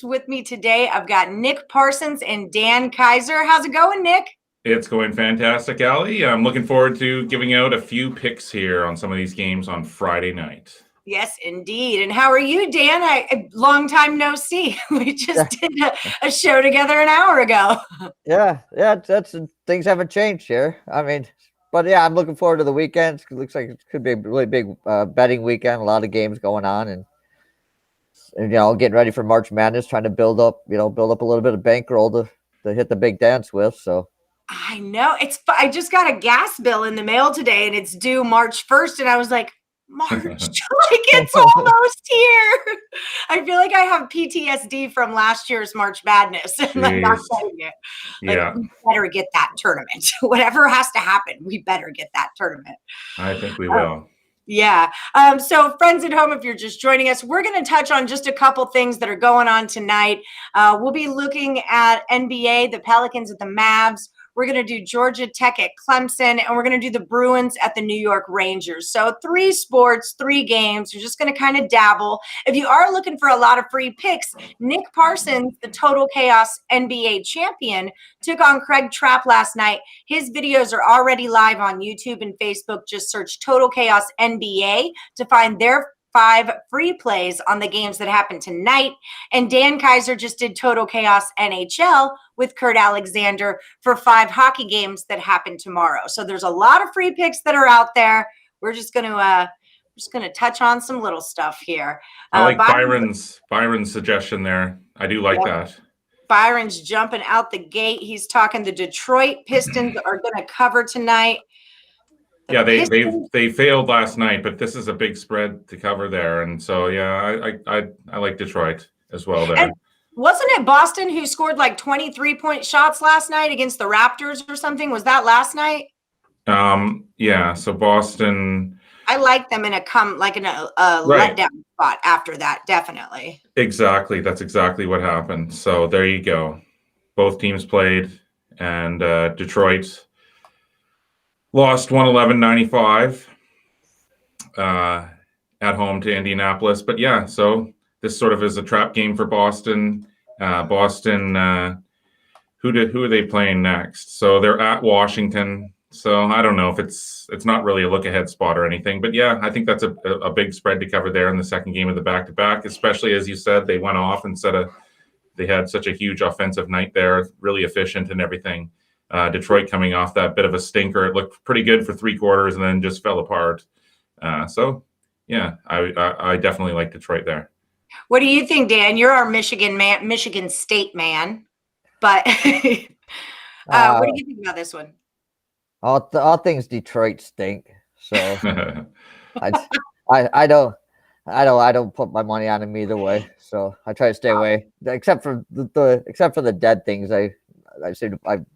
with me today. I've got Nick Parsons and Dan Kaiser. How's it going, Nick? It's going fantastic, Allie. I'm looking forward to giving out a few picks here on some of these games on Friday night. Yes, indeed. And how are you, Dan? Long time no see. We just did a show together an hour ago. Yeah, that's things haven't changed here. But yeah, I'm looking forward to the weekend. It looks like it could be a really big betting weekend. A lot of games going on, and getting ready for March Madness, trying to build up a little bit of bankroll to hit the big dance with. So. I know I just got a gas bill in the mail today, and it's due March 1st, and I was like, March, it's almost here. I feel like I have PTSD from last year's March Madness. And I'm not getting it. We better get that tournament. Whatever has to happen, we better get that tournament. I think we will. Yeah. So friends at home, if you're just joining us, we're going to touch on just a couple things that are going on tonight. We'll be looking at NBA, the Pelicans at the Mavs. We're going to do Georgia Tech at Clemson, and we're going to do the Bruins at the New York Rangers. So 3 sports, 3 games. We're just going to kind of dabble. If you are looking for a lot of free picks, Nick Parsons, the Total Chaos NBA champion, took on Craig Trapp last night. His videos are already live on YouTube and Facebook. Just search Total Chaos NBA to find their 5 free plays on the games that happen tonight. And Dan Kaiser just did Total Chaos NHL with Kurt Alexander for 5 hockey games that happen tomorrow. So there's a lot of free picks that are out there. We're just going to touch on some little stuff here. I like Byron's suggestion there. I do like that. Byron's jumping out the gate. He's talking the Detroit Pistons are going to cover tonight. They failed last night, but this is a big spread to cover there, and so I like Detroit as well there. And wasn't it Boston who scored like 23-point shots last night against the Raptors or something? Was that last night? So Boston. I like them in a letdown spot after that, definitely. Exactly, that's exactly what happened. So there you go. Both teams played, and Detroit lost 111-95 at home to Indianapolis. But yeah, so this sort of is a trap game for Boston. Who are they playing next? So they're at Washington. So I don't know if it's not really a look-ahead spot or anything. But yeah, I think that's a big spread to cover there in the second game of the back-to-back, especially as you said, they went off and they had such a huge offensive night there, really efficient and everything. Detroit coming off that bit of a stinker. It looked pretty good for 3 quarters and then just fell apart. So, yeah, I definitely like Detroit there. What do you think, Dan? You're our Michigan State man. But what do you think about this one? All things Detroit stink. So I don't put my money on them either way. So I try to stay away, except for the dead things. I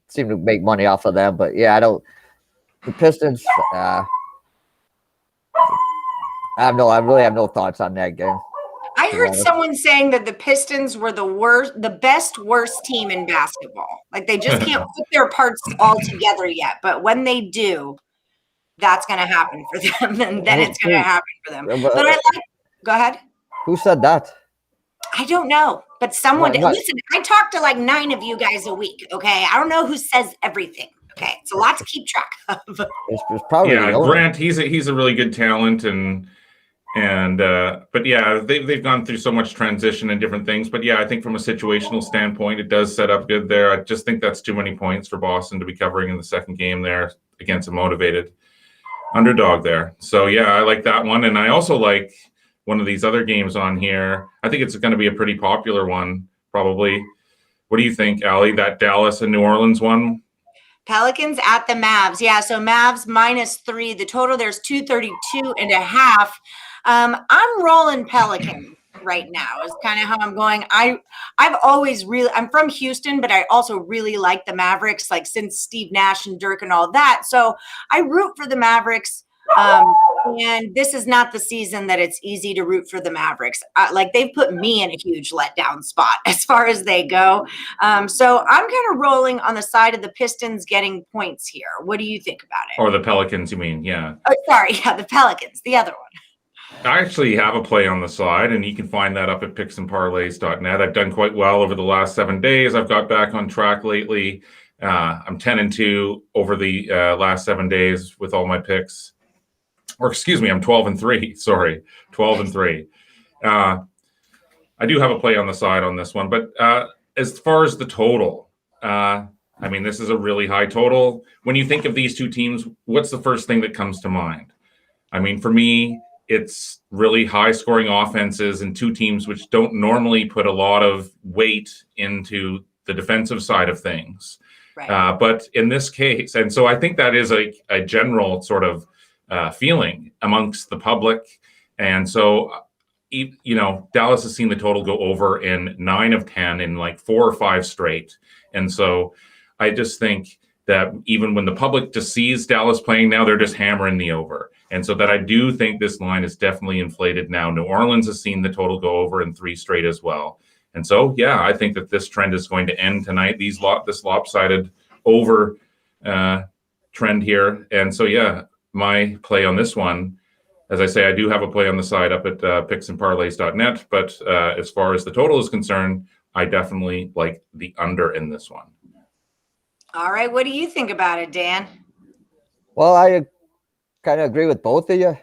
seem to make money off of them, but yeah, I don't. The Pistons. I really have no thoughts on that game. I heard someone saying that the Pistons were the worst team in basketball. Like they just can't put their parts all together yet. But when they do, that's going to happen for them, and then it's going to happen for them. But go ahead. Who said that? I don't know, but someone did. Listen, I talk to like 9 of you guys a week, okay? I don't know who says everything, okay? It's a lot to keep track of. It's probably Grant, he's a really good talent, but yeah, they've gone through so much transition and different things. But yeah, I think from a situational standpoint, it does set up good there. I just think that's too many points for Boston to be covering in the second game there against a motivated underdog there. So yeah, I like that one. And I also like one of these other games on here. I think it's going to be a pretty popular one, probably. What do you think, Allie? That Dallas and New Orleans one? Pelicans at the Mavs. Yeah, so Mavs -3. The total there's 232.5. I'm rolling Pelicans right now is kind of how I'm going. I'm from Houston, but I also really like the Mavericks, like since Steve Nash and Dirk and all that. So I root for the Mavericks. And this is not the season that it's easy to root for the Mavericks. Like they've put me in a huge letdown spot as far as they go. So I'm kind of rolling on the side of the Pistons getting points here. What do you think about it? Or the Pelicans, you mean? Yeah. Oh, sorry. Yeah, the Pelicans, the other one. I actually have a play on the side, and you can find that up at picksandparlays.net. I've done quite well over the last 7 days. I've got back on track lately. I'm 10-2 over the last 7 days with all my picks. Or excuse me, I'm 12-3. Sorry, 12-3. I do have a play on the side on this one, but as far as the total, I mean, this is a really high total. When you think of these two teams, what's the first thing that comes to mind? I mean, for me, it's really high scoring offenses and two teams which don't normally put a lot of weight into the defensive side of things. Right. But in this case, and so I think that is a general sort of feeling amongst the public. And so, you know, Dallas has seen the total go over in 9 of 10 in like 4 or 5 straight. And so I just think that even when the public just sees Dallas playing now, they're just hammering the over. And so that I do think this line is definitely inflated now. New Orleans has seen the total go over in 3 straight as well. And so, yeah, I think that this trend is going to end tonight. This lopsided over trend here. And so, yeah, my play on this one, as I say, I do have a play on the side up at picksandparlays.net. But as far as the total is concerned, I definitely like the under in this one. All right. What do you think about it, Dan? Well, I kind of agree with both of you.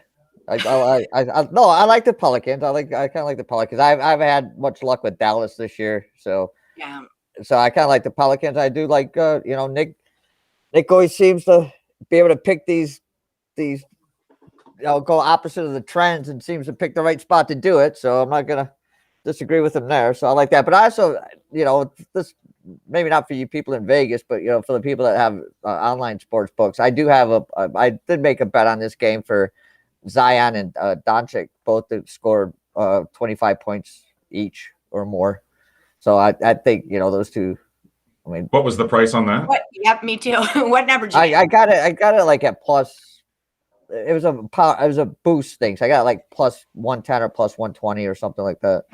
No, I like the Pelicans. I kind of like the Pelicans. I've had much luck with Dallas this year, so Yeah. so I kind of like the Pelicans. I do like you know, Nick always seems to be able to pick these you know, go opposite of the trends and seems to pick the right spot to do it. So I'm not gonna disagree with him there. So I like that. But I also, you know, this maybe not for you people in Vegas, but you know, for the people that have online sports books, I do have I did make a bet on this game for Zion and Doncic, both that scored 25 points each or more. So I think, you know, those two. I mean, what was the price on that? What? Yep, me too. What number? I got it like at plus. It was a boost thing. So I got like plus 110 or plus 120 or something like that.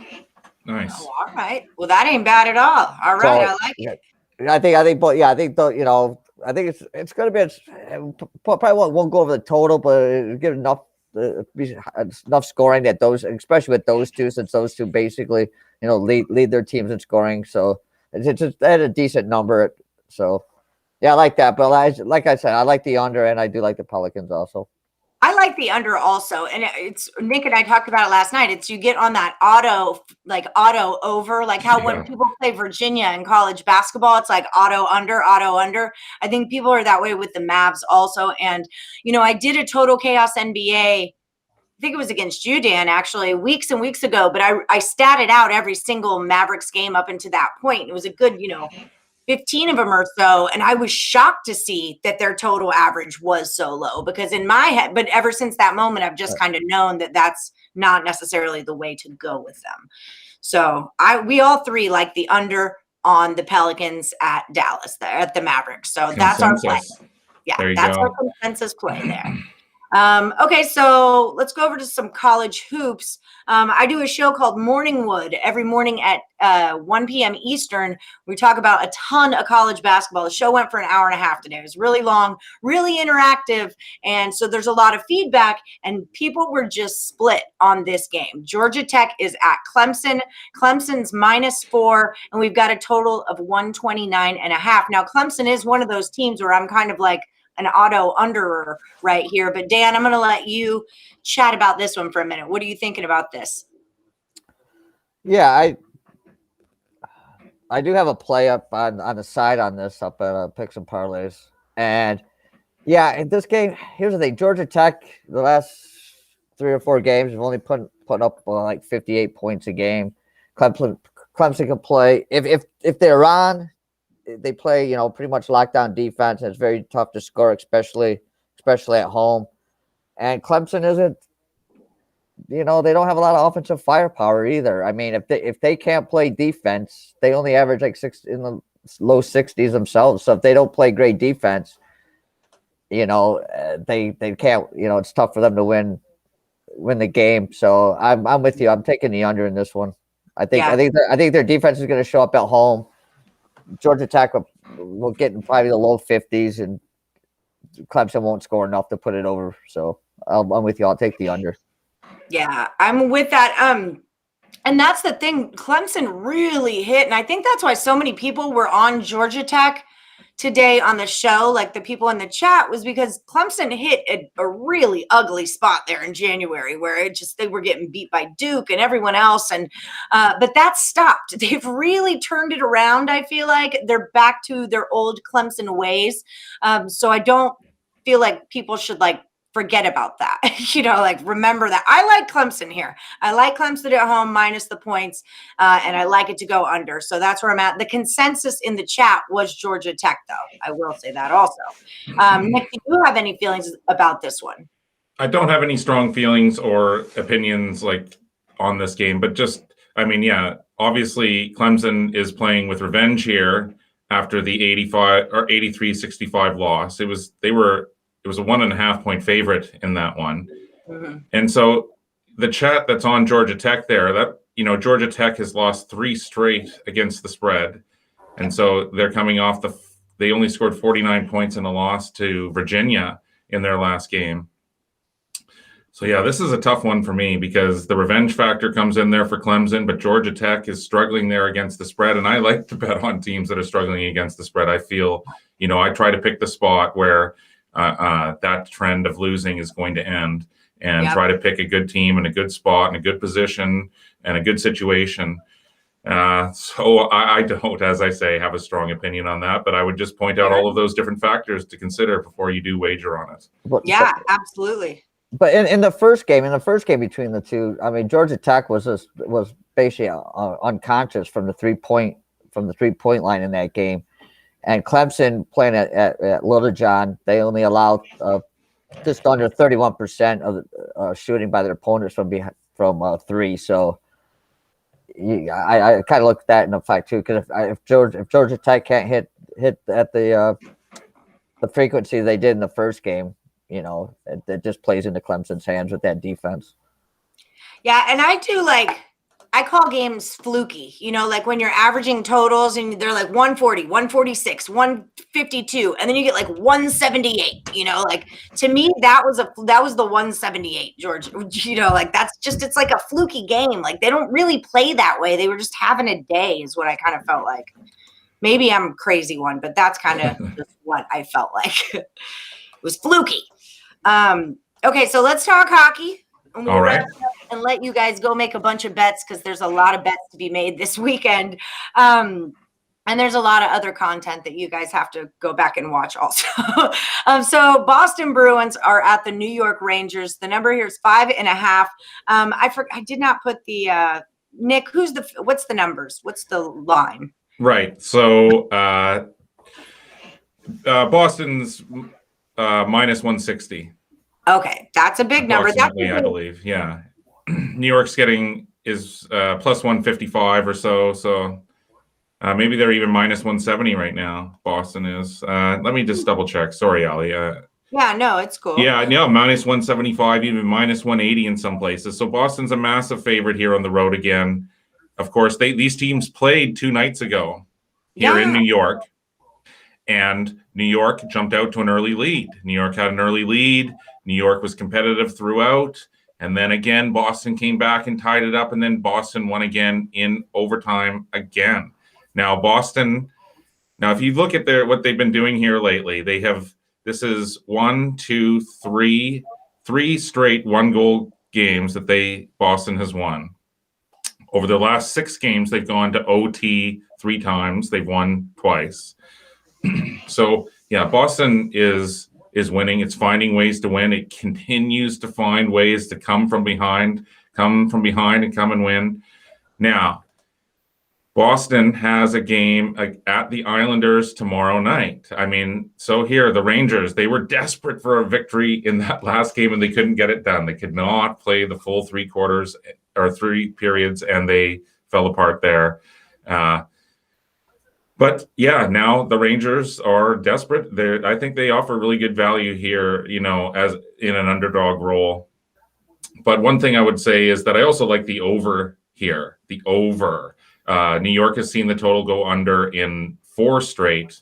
Nice. Oh, all right. Well, that ain't bad at all. All right, So, I like it. I think, but yeah, I think though, you know, I think it's going to be probably won't go over the total, but it'll give enough scoring that those, especially with those two, since those two basically, you know, lead their teams in scoring. So it's at a decent number. So yeah, I like that. But like I said, I like the under, and I do like the Pelicans also. I like the under also. And it's Nick and I talked about it last night. It's you get on that auto over, like how when people play Virginia in college basketball, it's like auto under. I think people are that way with the Mavs also. And, you know, I did a Total Chaos NBA. I think it was against you, Dan, actually, weeks and weeks ago. But I statted out every single Mavericks game up until that point. It was a good, you know, 15 of them or so. And I was shocked to see that their total average was so low, because in my head, but ever since that moment, I've just kind of known that that's not necessarily the way to go with them. So we all three like the under on the Pelicans at Dallas there at the Mavericks. So that's our play. Yeah, that's our consensus play there. Okay, so let's go over to some college hoops. I do a show called Morningwood every morning at 1 p.m. Eastern. We talk about a ton of college basketball. The show went for an hour and a half today. It was really long, really interactive. And so there's a lot of feedback, and people were just split on this game. Georgia Tech is at Clemson. Clemson's -4, and we've got a total of 129.5. Now, Clemson is one of those teams where I'm kind of like an auto underer right here. But Dan, I'm going to let you chat about this one for a minute. What are you thinking about this? Yeah, I do have a play up on the side on this up at Picks and Parlays. And yeah, in this game, here's the thing. Georgia Tech, the last 3 or 4 games, have only put up like 58 points a game. Clemson can play. If they're on, they play, you know, pretty much lockdown defense, and it's very tough to score, especially at home. And Clemson isn't, you know, they don't have a lot of offensive firepower either. I mean, if they can't play defense, they only average like 6 in the low 60s themselves. So if they don't play great defense, you know, they can't, you know, it's tough for them to win the game. So I'm with you. I'm taking the under in this one. I think their defense is going to show up at home. Georgia Tech will get in probably the low 50s, and Clemson won't score enough to put it over. So I'm with you. I'll take the under. Yeah, I'm with that. And that's the thing. Clemson really hit, and I think that's why so many people were on Georgia Tech today on the show, like the people in the chat, was because Clemson hit a really ugly spot there in January where they were getting beat by Duke and everyone else. And but that stopped. They've really turned it around. I feel like they're back to their old Clemson ways. So I don't feel like people should forget about that. Like remember that. I like Clemson here. I like Clemson at home minus the points, and I like it to go under. So that's where I'm at. The consensus in the chat was Georgia Tech, though. I will say that also. Nick, do you have any feelings about this one? I don't have any strong feelings or opinions on this game, but obviously Clemson is playing with revenge here after the 83-65 loss. It was a 1.5 point favorite in that one. Mm-hmm. And so the chat that's on Georgia Tech there, that, Georgia Tech has lost 3 straight against the spread. And so they're coming off they only scored 49 points in a loss to Virginia in their last game. So yeah, this is a tough one for me because the revenge factor comes in there for Clemson, but Georgia Tech is struggling there against the spread. And I like to bet on teams that are struggling against the spread. I feel, I try to pick the spot where that trend of losing is going to end and try to pick a good team and a good spot and a good position and a good situation. So I don't, as I say, have a strong opinion on that, but I would just point out all of those different factors to consider before you do wager on it. Yeah, absolutely. But in the first game between the two, I mean, Georgia Tech was basically unconscious from the 3-point line in that game. And Clemson playing at Little John, they only allowed just under 31% of shooting by their opponents from 3. So I kind of look at that in the fact too, because if Georgia Tech can't hit at the frequency they did in the first game, it just plays into Clemson's hands with that defense. Yeah, and I call games fluky, like when you're averaging totals and they're 140, 146, 152, and then you get 178, to me, that was the 178, George, it's like a fluky game. They don't really play that way. They were just having a day is what I kind of felt like. Maybe I'm a crazy one, but that's kind of just what I felt like. It was fluky. Okay, so let's talk hockey. All right. And let you guys go make a bunch of bets because there's a lot of bets to be made this weekend. And there's a lot of other content that you guys have to go back and watch also. So Boston Bruins are at the New York Rangers. The number here is 5.5. I did not put the Nick, what's the numbers? What's the line? Right. So Boston's minus 160. Okay, that's a big number. I believe. Yeah. New York's is plus 155 or so. So maybe they're even minus 170 right now. Boston is. Let me just double check. Sorry, Ali. Yeah, no, it's cool. Yeah, minus 175, even minus 180 in some places. So Boston's a massive favorite here on the road again. Of course, these teams played 2 nights ago here in New York. And New York jumped out to an early lead. New York had an early lead. New York was competitive throughout. And then again, Boston came back and tied it up. And then Boston won again in overtime again. Now, if you look at what they've been doing here lately, this is 1, 2, 3 straight 1-goal games that Boston has won. Over the last 6 games, they've gone to OT 3 times. They've won twice. So, yeah, Boston is winning. It's finding ways to win. It continues to find ways to come from behind and come and win. Now, Boston has a game at the Islanders tomorrow night. I mean, so here, the Rangers, they were desperate for a victory in that last game, and they couldn't get it done. They could not play the full 3 quarters or 3 periods, and they fell apart there. But yeah, now the Rangers are desperate. I think they offer really good value here, as in an underdog role. But one thing I would say is that I also like the over here. The over. New York has seen the total go under in 4 straight.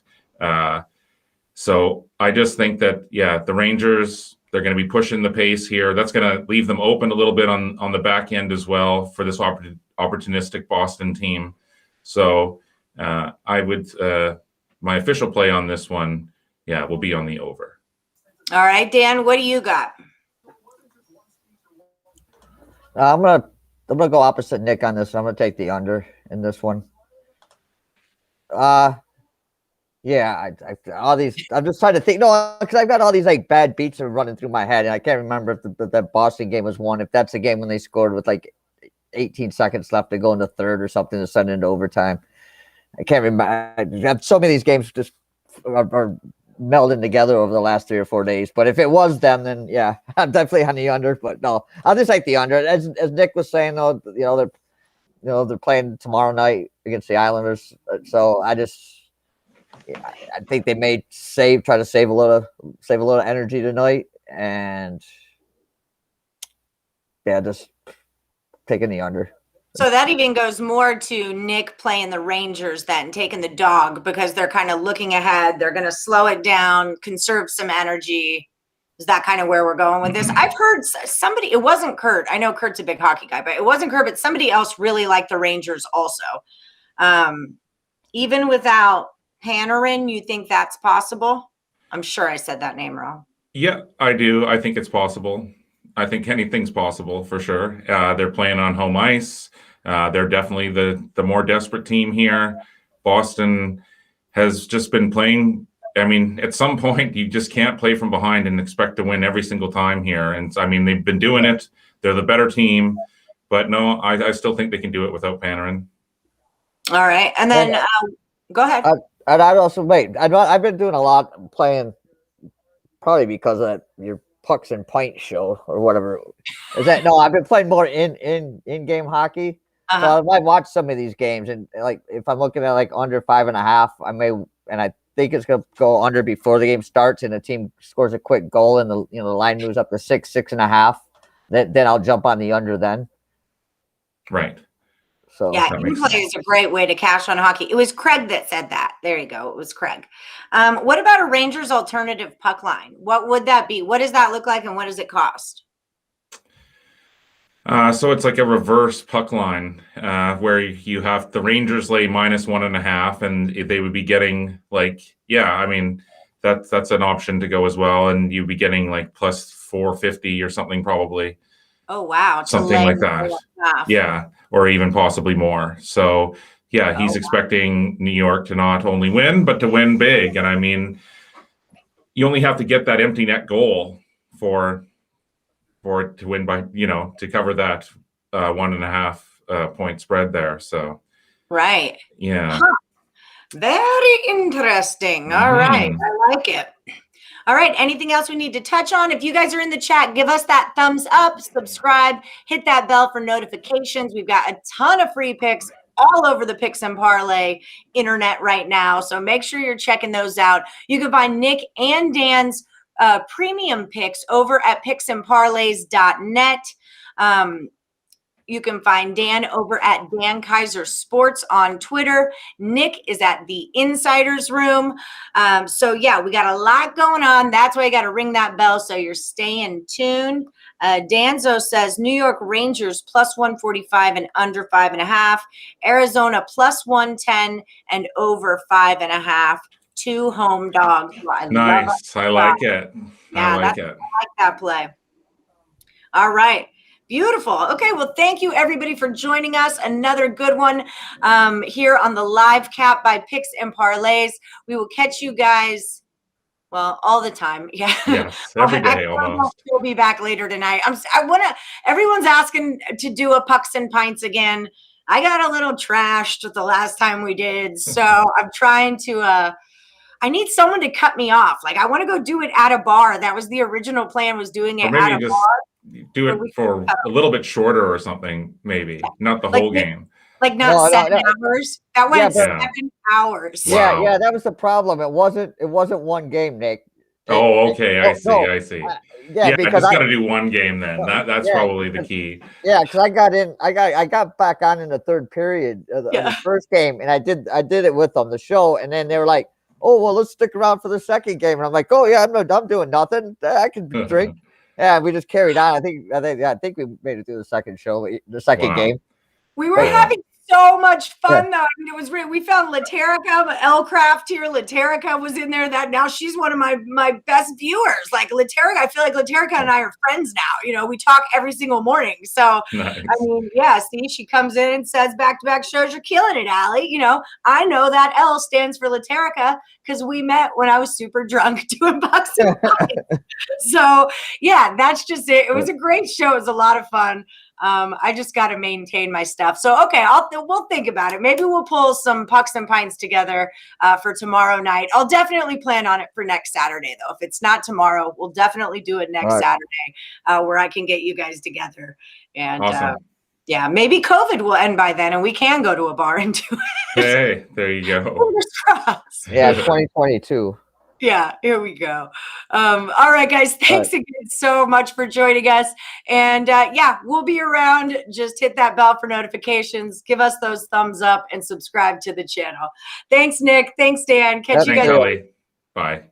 So I just think that, the Rangers They're going to be pushing the pace here. That's going to leave them open a little bit on the back end as well for this opportunistic Boston team. So I would my official play on this one, will be on the over. All right, Dan, what do you got? I'm gonna go opposite Nick on this. I'm gonna take the under in this one. Yeah, all these. I'm just trying to think. No, because I've got all these like bad beats are running through my head, and I can't remember if that Boston game was won. If that's the game when they scored with like 18 seconds left to go in the third or something to send it into overtime. I can't remember. I have so many of these games just are melding together over the last 3 or 4 days. But if it was them, then yeah, I'm definitely on the under. But no, I'll just like the under. As Nick was saying, though, they're playing tomorrow night against the Islanders. So I think they may try to save a little energy tonight, and just taking the under. So that even goes more to Nick playing the Rangers then, taking the dog, because they're kind of looking ahead. They're going to slow it down, conserve some energy. Is that kind of where we're going with this? I've heard somebody, it wasn't Kurt. I know Kurt's a big hockey guy, but it wasn't Kurt, but somebody else really liked the Rangers also. Even without Panarin, you think that's possible? I'm sure I said that name wrong. Yeah, I do. I think it's possible. I think anything's possible for sure. They're playing on home ice. They're definitely the more desperate team here. Boston has just been playing. I mean, at some point, you just can't play from behind and expect to win every single time here. And I mean, they've been doing it. They're the better team. But no, I still think they can do it without Panarin. All right. And then go ahead. And I'd also I've been doing a lot playing, probably because of your Pucks and Pints show or whatever. Is that no? I've been playing more in-game hockey. So I watch some of these games, and like if I'm looking at like under 5.5, I think it's gonna go under before the game starts, and the team scores a quick goal, and the line moves up to 6.5. Then I'll jump on the under then. Right. So yeah, in-play is a great way to cash on hockey. It was Craig that said that. There you go. It was Craig. What about a Rangers alternative puck line? What would that be? What does that look like, and what does it cost? So it's like a reverse puck line where you have the Rangers lay -1.5, and they would be getting I mean, that's an option to go as well, and you'd be getting like +450 or something probably. Oh, wow. Something like that. Yeah. Or even possibly more. So, yeah, he's expecting New York to not only win, but to win big. And I mean, you only have to get that empty net goal for it to win by, to cover that 1.5 point spread there. So, right. Yeah. Huh. Very interesting. All right. I like it. All right. Anything else we need to touch on? If you guys are in the chat, give us that thumbs up, subscribe, hit that bell for notifications. We've got a ton of free picks all over the Picks and Parlay internet right now. So make sure you're checking those out. You can find Nick and Dan's premium picks over at picksandparlays.net. You can find Dan over at Dan Kaiser Sports on Twitter. Nick is at the Insiders Room. So, yeah, we got a lot going on. That's why you got to ring that bell so you're staying tuned. Danzo says New York Rangers +145 and under 5.5. Arizona +110 and over 5.5. 2 home dogs. Nice. I like it. Yeah, I like that play. All right. Beautiful. Okay. Well, thank you everybody for joining us. Another good one here on the live cap by Picks and Parlays. We will catch you guys, all the time. Yeah. Yes, every day almost. We'll be back later tonight. Everyone's asking to do a Pucks and Pints again. I got a little trashed the last time we did. So I'm trying to, I need someone to cut me off. Like I want to go do it at a bar. That was the original plan, was doing it at a bar. Do it for a little bit shorter or something, maybe not the whole game. Like not 7 hours. That went 7 hours. Yeah, Wow. yeah, that was the problem. It wasn't one game, Nick. Okay, I see. Yeah, because I just got to do one game then. That's probably the key. Yeah, because I got back on in the third period of the first game, and I did it with them, the show, and then they were like, oh, well, let's stick around for the second game. And I'm like, oh yeah, I'm doing nothing. I can drink. Yeah, we just carried on. I think we made it through the second show, the second game. We were having so much fun, though. I mean, it was really, we found Laterica, Elcraft here. Laterica was in there. That now she's one of my best viewers. Like Laterica, I feel like Laterica and I are friends now. You know, we talk every single morning. So, Nice. I mean, yeah, see, she comes in and says back-to-back shows, you're killing it, Allie. You know, I know that L stands for Laterica because we met when I was super drunk doing boxing. So, yeah, that's just it. It was a great show. It was a lot of fun. I just got to maintain my stuff. So, okay, we'll think about it. Maybe we'll pull some pucks and pints together for tomorrow night. I'll definitely plan on it for next Saturday, though. If it's not tomorrow, we'll definitely do it next Saturday where I can get you guys together. And awesome. Yeah, maybe COVID will end by then and we can go to a bar and do it. Hey, there you go. Fingers crossed. Yeah, 2022. Yeah, here we go. All right, guys. Thanks again so much for joining us. And yeah, we'll be around. Just hit that bell for notifications. Give us those thumbs up and subscribe to the channel. Thanks, Nick. Thanks, Dan. Catch you guys. Thanks, Ellie. Bye.